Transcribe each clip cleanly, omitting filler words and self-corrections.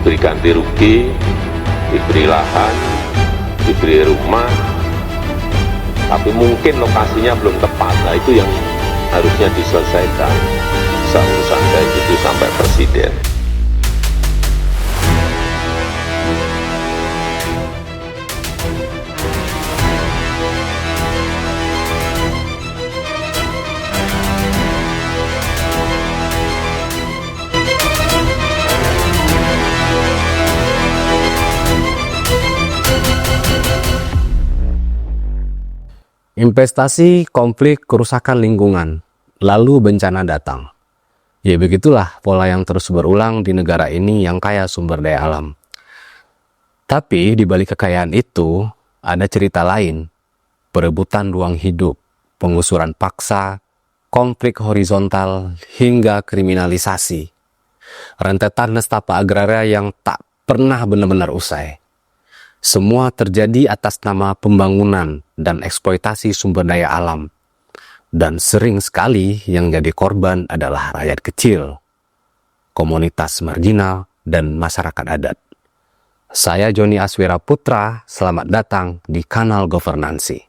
diberi ganti rugi, diberi lahan, diberi rumah, tapi mungkin lokasinya belum tepat. Nah, itu yang harusnya diselesaikan. Urusan kayak gitu sampai presiden. Investasi, konflik, kerusakan lingkungan, lalu bencana datang. Ya begitulah pola yang terus berulang di negara ini yang kaya sumber daya alam. Tapi di balik kekayaan itu ada cerita lain, perebutan ruang hidup, pengusuran paksa, konflik horizontal, hingga kriminalisasi. Rentetan nestapa agraria yang tak pernah benar-benar usai. Semua terjadi atas nama pembangunan dan eksploitasi sumber daya alam. Dan sering sekali yang jadi korban adalah rakyat kecil, komunitas marginal, dan masyarakat adat. Saya Joni Aswira Putra, selamat datang di kanal Governansi.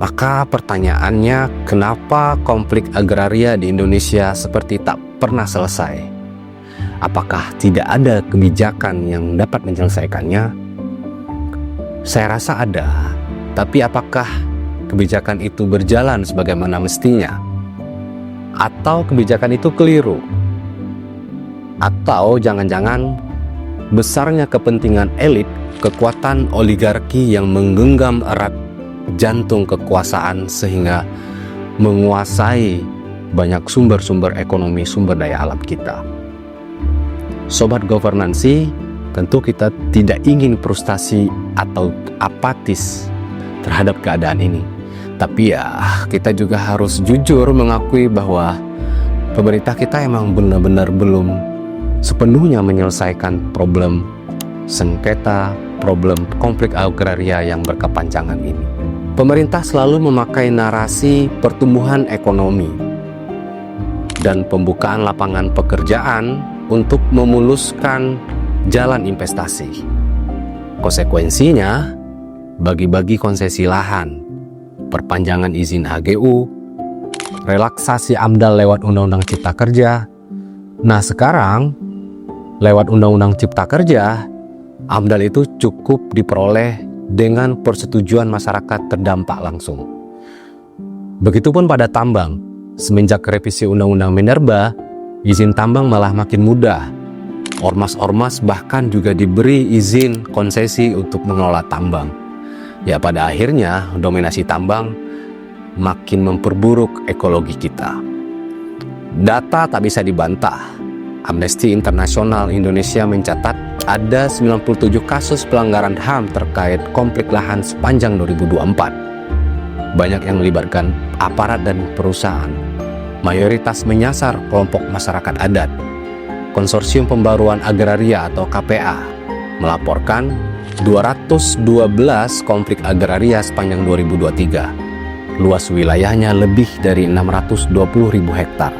Maka pertanyaannya, kenapa konflik agraria di Indonesia seperti tak pernah selesai? Apakah tidak ada kebijakan yang dapat menyelesaikannya? Saya rasa ada, tapi apakah kebijakan itu berjalan sebagaimana mestinya? Atau kebijakan itu keliru? Atau jangan-jangan besarnya kepentingan elit, kekuatan oligarki yang menggenggam erat jantung kekuasaan sehingga menguasai banyak sumber-sumber ekonomi, sumber daya alam kita. Sobat Governansi, tentu kita tidak ingin frustasi atau apatis terhadap keadaan ini. Tapi ya, kita juga harus jujur mengakui bahwa pemerintah kita emang benar-benar belum sepenuhnya menyelesaikan problem sengketa, problem konflik agraria yang berkepanjangan ini. Pemerintah selalu memakai narasi pertumbuhan ekonomi dan pembukaan lapangan pekerjaan untuk memuluskan jalan investasi. Konsekuensinya, bagi-bagi konsesi lahan, perpanjangan izin HGU, relaksasi AMDAL lewat Undang-Undang Cipta Kerja. Nah sekarang, lewat Undang-Undang Cipta Kerja, AMDAL itu cukup diperoleh dengan persetujuan masyarakat terdampak langsung. Begitupun pada tambang, semenjak revisi Undang-Undang Minerba, izin tambang malah makin mudah. Ormas-ormas bahkan juga diberi izin konsesi untuk mengelola tambang. Ya pada akhirnya dominasi tambang makin memperburuk ekologi kita. Data tak bisa dibantah. Amnesty International Indonesia mencatat ada 97 kasus pelanggaran HAM terkait konflik lahan sepanjang 2024. Banyak yang melibatkan aparat dan perusahaan. Mayoritas menyasar kelompok masyarakat adat. Konsorsium Pembaruan Agraria atau KPA melaporkan 212 konflik agraria sepanjang 2023. Luas wilayahnya lebih dari 620.000 hektar,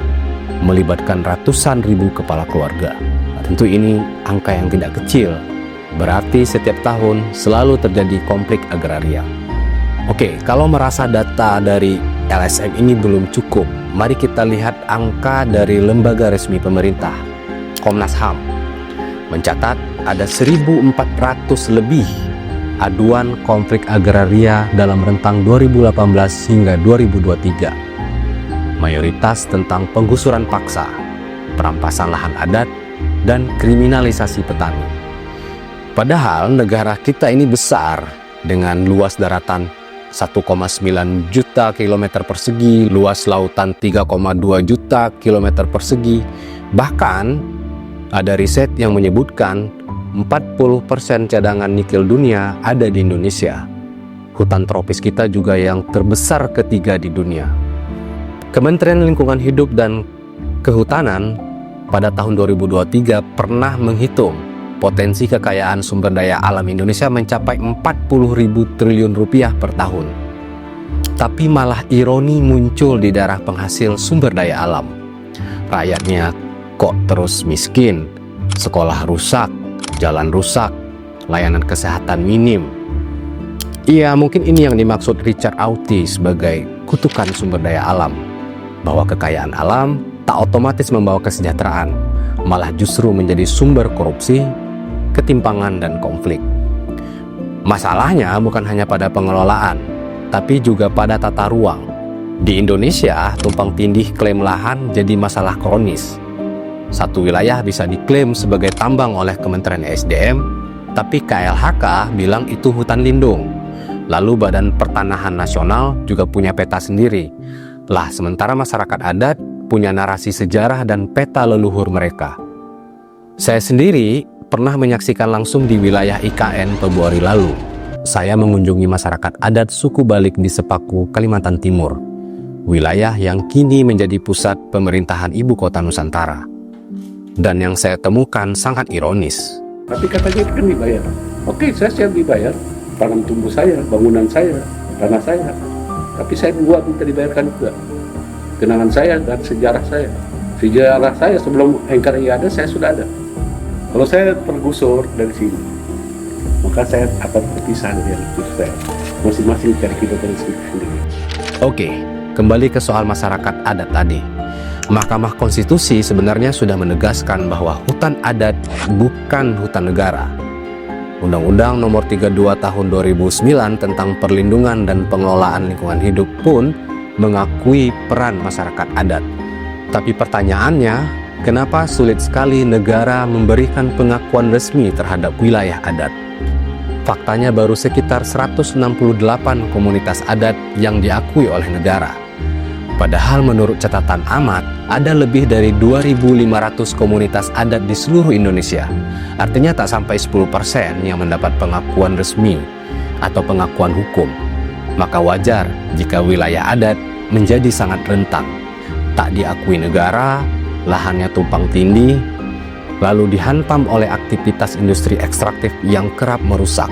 melibatkan ratusan ribu kepala keluarga. Nah, tentu ini angka yang tidak kecil, berarti setiap tahun selalu terjadi konflik agraria. Oke, kalau merasa data dari LSM ini belum cukup, mari kita lihat angka dari lembaga resmi pemerintah. Komnas HAM mencatat ada 1.400 lebih aduan konflik agraria dalam rentang 2018 hingga 2023. Mayoritas tentang penggusuran paksa, perampasan lahan adat, dan kriminalisasi petani. Padahal negara kita ini besar dengan luas daratan 1,9 juta kilometer persegi, luas lautan 3,2 juta kilometer persegi. Bahkan ada riset yang menyebutkan 40% cadangan nikel dunia ada di Indonesia. Hutan tropis kita juga yang terbesar ketiga di dunia. Kementerian Lingkungan Hidup dan Kehutanan pada tahun 2023 pernah menghitung potensi kekayaan sumber daya alam Indonesia mencapai 40.000 triliun rupiah per tahun. Tapi malah ironi muncul di daerah penghasil sumber daya alam. Rakyatnya kok terus miskin, sekolah rusak, jalan rusak, layanan kesehatan minim. Iya, mungkin ini yang dimaksud Richard Rorty sebagai kutukan sumber daya alam, bahwa kekayaan alam tak otomatis membawa kesejahteraan, malah justru menjadi sumber korupsi, ketimpangan, dan konflik. Masalahnya bukan hanya pada pengelolaan, tapi juga pada tata ruang. Di Indonesia, tumpang tindih klaim lahan jadi masalah kronis. Satu wilayah bisa diklaim sebagai tambang oleh Kementerian SDM, tapi KLHK bilang itu hutan lindung. Lalu Badan Pertanahan Nasional juga punya peta sendiri. Lah, sementara masyarakat adat punya narasi sejarah dan peta leluhur mereka. Saya sendiri pernah menyaksikan langsung di wilayah IKN Februari lalu. Saya mengunjungi masyarakat adat suku Balik di Sepaku, Kalimantan Timur, wilayah yang kini menjadi pusat pemerintahan ibu kota Nusantara. Dan yang saya temukan sangat ironis. Tapi katanya kan dibayar. Oke, saya siap dibayar. Tanam tumbuh saya, bangunan saya, tanah saya. Tapi saya buat minta dibayarkan juga. Kenangan saya dan sejarah saya. Sejarah saya sebelum NKRI ada, saya sudah ada. Kalau saya tergusur dari sini, maka saya akan berpisah dari itu saya. Masing-masing cari kehidupan sendiri. Oke, kembali ke soal masyarakat adat tadi. Mahkamah Konstitusi sebenarnya sudah menegaskan bahwa hutan adat bukan hutan negara. Undang-Undang Nomor 32 Tahun 2009 tentang Perlindungan dan Pengelolaan Lingkungan Hidup pun mengakui peran masyarakat adat. Tapi pertanyaannya, kenapa sulit sekali negara memberikan pengakuan resmi terhadap wilayah adat? Faktanya baru sekitar 168 komunitas adat yang diakui oleh negara. Padahal menurut catatan Amat, ada lebih dari 2.500 komunitas adat di seluruh Indonesia. Artinya tak sampai 10% yang mendapat pengakuan resmi atau pengakuan hukum. Maka wajar jika wilayah adat menjadi sangat rentan. Tak diakui negara, lahannya tumpang tindih, lalu dihantam oleh aktivitas industri ekstraktif yang kerap merusak.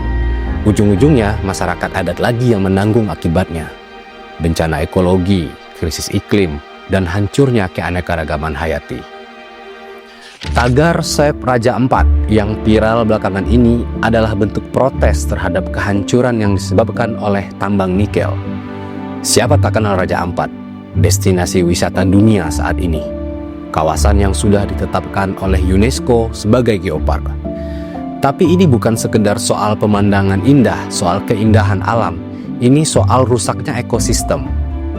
Ujung-ujungnya masyarakat adat lagi yang menanggung akibatnya. Bencana ekologi, krisis iklim, dan hancurnya keanekaragaman hayati. Tagar Save Raja Ampat yang viral belakangan ini adalah bentuk protes terhadap kehancuran yang disebabkan oleh tambang nikel. Siapa tak kenal Raja Ampat, destinasi wisata dunia saat ini. Kawasan yang sudah ditetapkan oleh UNESCO sebagai geopark. Tapi ini bukan sekedar soal pemandangan indah, soal keindahan alam. Ini soal rusaknya ekosistem.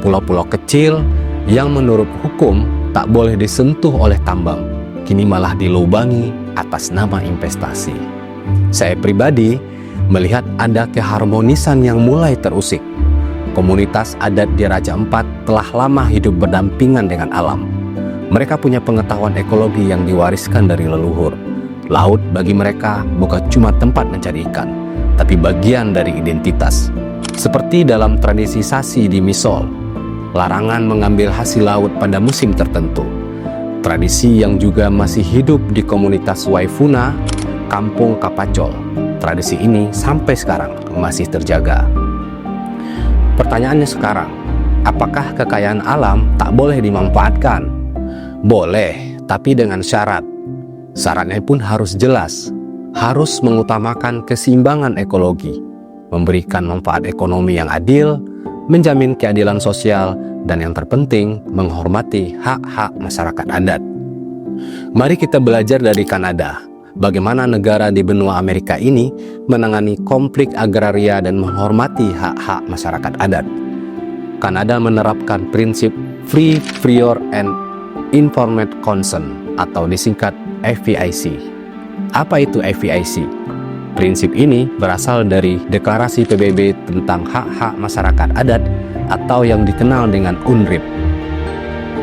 Pulau-pulau kecil yang menurut hukum tak boleh disentuh oleh tambang, kini malah dilubangi atas nama investasi. Saya pribadi melihat ada keharmonisan yang mulai terusik. Komunitas adat di Raja Ampat telah lama hidup berdampingan dengan alam. Mereka punya pengetahuan ekologi yang diwariskan dari leluhur. Laut bagi mereka bukan cuma tempat mencari ikan, tapi bagian dari identitas. Seperti dalam tradisi Sasi di Misol, larangan mengambil hasil laut pada musim tertentu. Tradisi yang juga masih hidup di komunitas Waifuna, Kampung Kapacol. Tradisi ini sampai sekarang masih terjaga. Pertanyaannya sekarang, apakah kekayaan alam tak boleh dimanfaatkan? Boleh, tapi dengan syarat. Syaratnya pun harus jelas, harus mengutamakan keseimbangan ekologi, memberikan manfaat ekonomi yang adil, menjamin keadilan sosial, dan yang terpenting, menghormati hak-hak masyarakat adat. Mari kita belajar dari Kanada, bagaimana negara di benua Amerika ini menangani konflik agraria dan menghormati hak-hak masyarakat adat. Kanada menerapkan prinsip Free, Prior, and Informed Consent atau disingkat FPIC. Apa itu FPIC? Prinsip ini berasal dari Deklarasi PBB tentang hak-hak masyarakat adat atau yang dikenal dengan UNRIP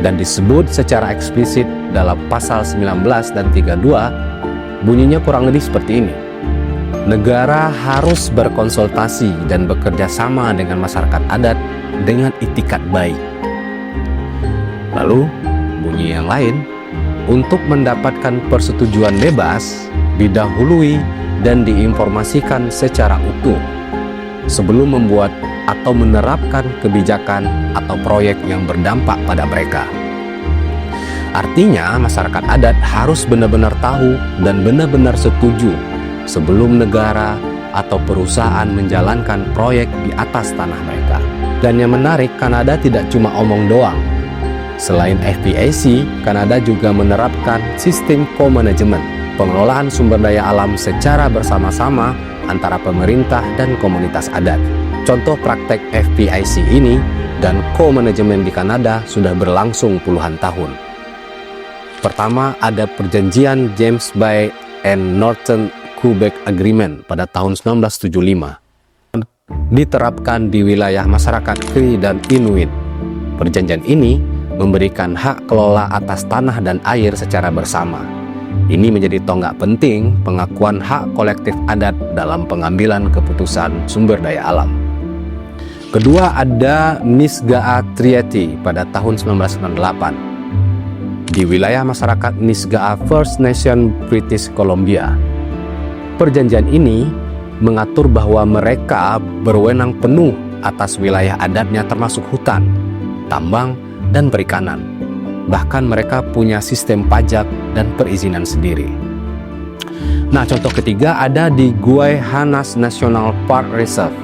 dan disebut secara eksplisit dalam pasal 19 dan 32. Bunyinya kurang lebih seperti ini. Negara harus berkonsultasi dan bekerja sama dengan masyarakat adat dengan itikat baik. Lalu bunyi yang lain, untuk mendapatkan persetujuan bebas, didahului dan diinformasikan secara utuh sebelum membuat atau menerapkan kebijakan atau proyek yang berdampak pada mereka. Artinya masyarakat adat harus benar-benar tahu dan benar-benar setuju sebelum negara atau perusahaan menjalankan proyek di atas tanah mereka. Dan yang menarik, Kanada tidak cuma omong doang. Selain FPAC, Kanada juga menerapkan sistem co-management, pengelolaan sumber daya alam secara bersama-sama antara pemerintah dan komunitas adat. Contoh praktek FPAC ini dan co-management di Kanada sudah berlangsung puluhan tahun. Pertama, ada perjanjian James Bay and Northern Quebec Agreement pada tahun 1975. Diterapkan di wilayah masyarakat Cree dan Inuit. Perjanjian ini memberikan hak kelola atas tanah dan air secara bersama. Ini menjadi tonggak penting pengakuan hak kolektif adat dalam pengambilan keputusan sumber daya alam. Kedua, ada Nisga'a Treaty pada tahun 1998 di wilayah masyarakat Nisga'a First Nation British Columbia. Perjanjian ini mengatur bahwa mereka berwenang penuh atas wilayah adatnya termasuk hutan, tambang, dan perikanan. Bahkan mereka punya sistem pajak dan perizinan sendiri. Nah, contoh ketiga ada di Guayhanas National Park Reserve.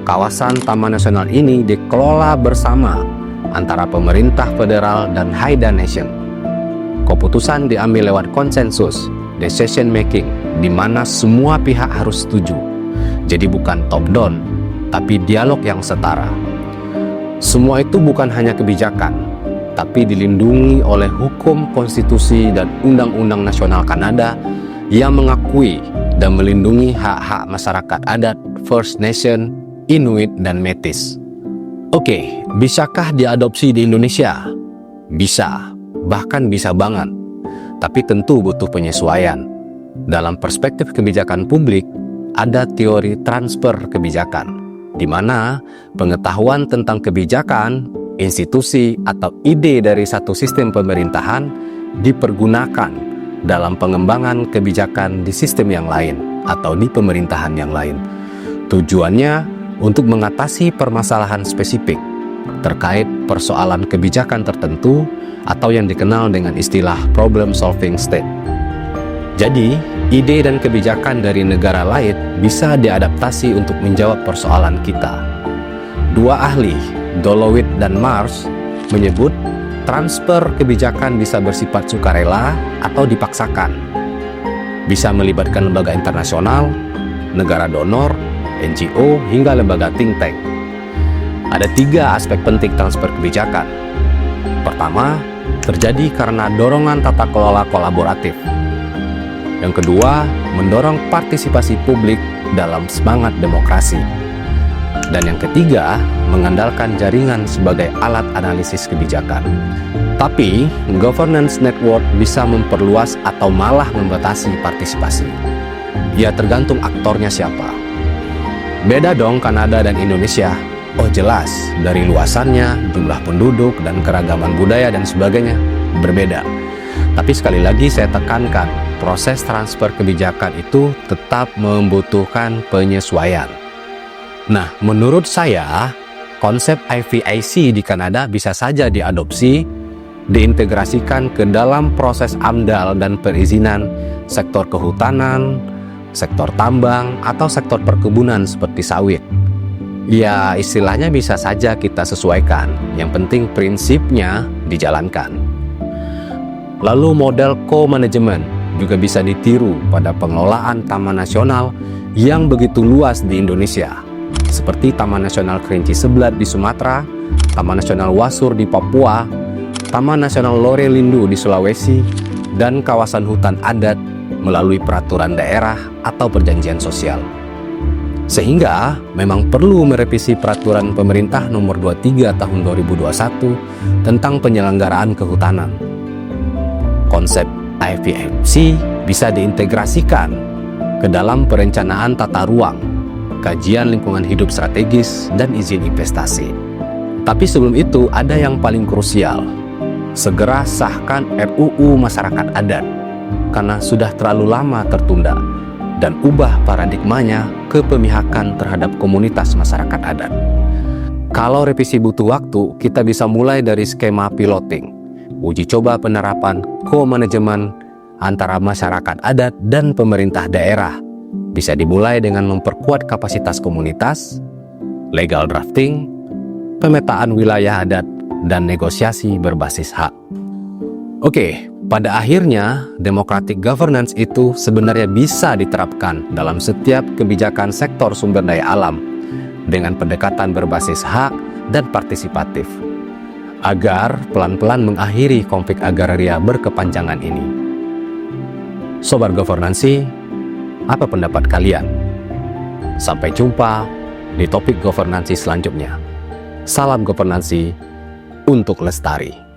Kawasan Taman Nasional ini dikelola bersama antara pemerintah federal dan Haida Nation. Keputusan diambil lewat konsensus, decision making, di mana semua pihak harus setuju. Jadi bukan top down, tapi dialog yang setara. Semua itu bukan hanya kebijakan, tapi dilindungi oleh hukum, konstitusi, dan undang-undang nasional Kanada yang mengakui dan melindungi hak-hak masyarakat adat, First Nation, Inuit, dan Métis. Oke, bisakah diadopsi di Indonesia? Bisa, bahkan bisa banget. Tapi tentu butuh penyesuaian. Dalam perspektif kebijakan publik, ada teori transfer kebijakan, di mana pengetahuan tentang kebijakan, institusi, atau ide dari satu sistem pemerintahan dipergunakan dalam pengembangan kebijakan di sistem yang lain atau di pemerintahan yang lain. Tujuannya untuk mengatasi permasalahan spesifik terkait persoalan kebijakan tertentu atau yang dikenal dengan istilah problem solving state. Jadi, ide dan kebijakan dari negara lain bisa diadaptasi untuk menjawab persoalan kita. Dua ahli, Dolowitz dan Mars, menyebut transfer kebijakan bisa bersifat sukarela atau dipaksakan. Bisa melibatkan lembaga internasional, negara donor, NGO, hingga lembaga think tank. Ada 3 aspek penting transfer kebijakan. Pertama, terjadi karena dorongan tata kelola kolaboratif. Yang kedua, mendorong partisipasi publik dalam semangat demokrasi. Dan yang ketiga, mengandalkan jaringan sebagai alat analisis kebijakan. Tapi, governance network bisa memperluas atau malah membatasi partisipasi. Ya, tergantung aktornya siapa. Beda dong Kanada dan Indonesia. Oh jelas, dari luasannya, jumlah penduduk, dan keragaman budaya dan sebagainya berbeda. Tapi sekali lagi saya tekankan, proses transfer kebijakan itu tetap membutuhkan penyesuaian. Nah, menurut saya, konsep IVAC di Kanada bisa saja diadopsi, diintegrasikan ke dalam proses AMDAL dan perizinan sektor kehutanan, sektor tambang, atau sektor perkebunan seperti sawit. Ya, istilahnya bisa saja kita sesuaikan. Yang penting prinsipnya dijalankan. Lalu model co-management juga bisa ditiru pada pengelolaan taman nasional yang begitu luas di Indonesia, seperti Taman Nasional Kerinci Seblat di Sumatera, Taman Nasional Wasur di Papua, Taman Nasional Lore-Lindu di Sulawesi, dan kawasan hutan adat melalui peraturan daerah atau perjanjian sosial. Sehingga memang perlu merevisi peraturan pemerintah nomor 23 tahun 2021 tentang penyelenggaraan kehutanan. Konsep IVFC bisa diintegrasikan ke dalam perencanaan tata ruang, kajian lingkungan hidup strategis, dan izin investasi. Tapi sebelum itu ada yang paling krusial. Segera sahkan RUU Masyarakat Adat, karena sudah terlalu lama tertunda, dan ubah paradigmanya ke pemihakan terhadap komunitas masyarakat adat. Kalau revisi butuh waktu, kita bisa mulai dari skema piloting. uji coba penerapan ko-manajemen antara masyarakat adat dan pemerintah daerah bisa dimulai dengan memperkuat kapasitas komunitas, legal drafting, pemetaan wilayah adat, dan negosiasi berbasis hak. Oke, pada akhirnya democratic governance itu sebenarnya bisa diterapkan dalam setiap kebijakan sektor sumber daya alam dengan pendekatan berbasis hak dan partisipatif, agar pelan-pelan mengakhiri konflik agraria berkepanjangan ini. Sobat Governansi, apa pendapat kalian? Sampai jumpa di topik governansi selanjutnya. Salam governansi untuk lestari.